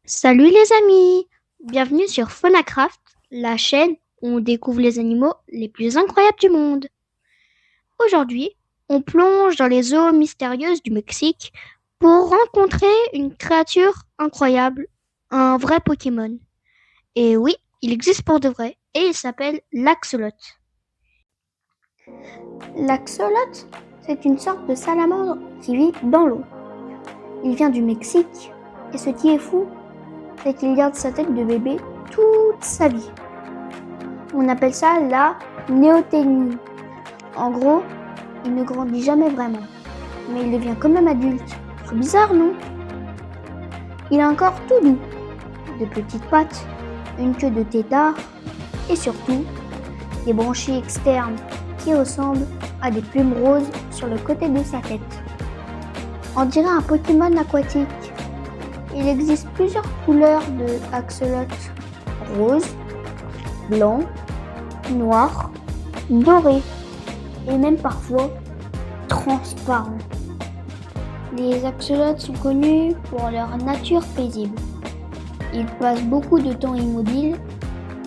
Salut les amis! Bienvenue sur Phonacraft, la chaîne où on découvre les animaux les plus incroyables du monde. Aujourd'hui, on plonge dans les eaux mystérieuses du Mexique pour rencontrer une créature incroyable, un vrai Pokémon. Et oui, il existe pour de vrai et il s'appelle l'axolote. L'axolote, c'est une sorte de salamandre qui vit dans l'eau. Il vient du Mexique et ce qui est fou, c'est qu'il garde sa tête de bébé toute sa vie. On appelle ça la néoténie. En gros, il ne grandit jamais vraiment, mais il devient quand même adulte. C'est bizarre, non? Il a un corps tout doux, de petites pattes, une queue de tétard et surtout des branchies externes qui ressemblent à des plumes roses sur le côté de sa tête. On dirait un Pokémon aquatique. Il existe plusieurs couleurs de axolote: rose, blanc, noir, doré et même parfois transparent. Les axolotes sont connus pour leur nature paisible. Ils passent beaucoup de temps immobiles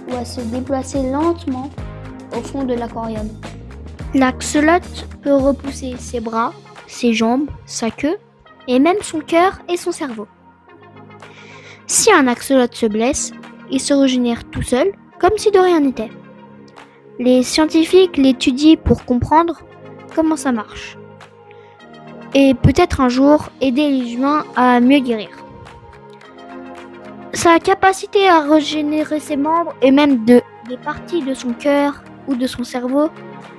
ou à se déplacer lentement au fond de l'aquarium. L'axolote peut repousser ses bras, ses jambes, sa queue et même son cœur et son cerveau. Si un axolote se blesse, il se régénère tout seul, comme si de rien n'était. Les scientifiques l'étudient pour comprendre comment ça marche. Et peut-être un jour aider les humains à mieux guérir. Sa capacité à régénérer ses membres et même des parties de son cœur ou de son cerveau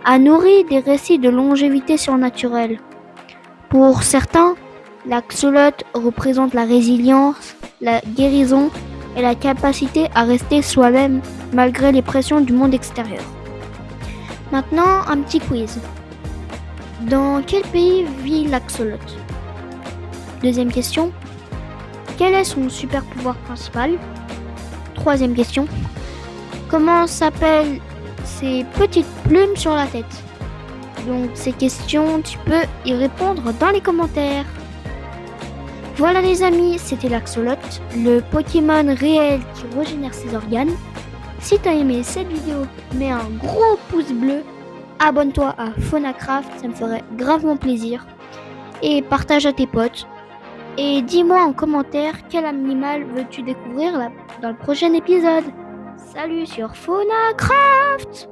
a nourri des récits de longévité surnaturelle. Pour certains, l'axolote représente la résilience, la guérison et la capacité à rester soi-même malgré les pressions du monde extérieur. Maintenant, un petit quiz. Dans quel pays vit l'axolote? Deuxième question. Quel est son super pouvoir principal? Troisième question. Comment s'appellent ses petites plumes sur la tête? Donc ces questions, tu peux y répondre dans les commentaires. Voilà les amis, c'était l'axolote, le Pokémon réel qui régénère ses organes. Si t'as aimé cette vidéo, mets un gros pouce bleu, abonne-toi à Phonacraft, ça me ferait gravement plaisir. Et partage à tes potes. Et dis-moi en commentaire quel animal veux-tu découvrir dans le prochain épisode. Salut sur Phonacraft!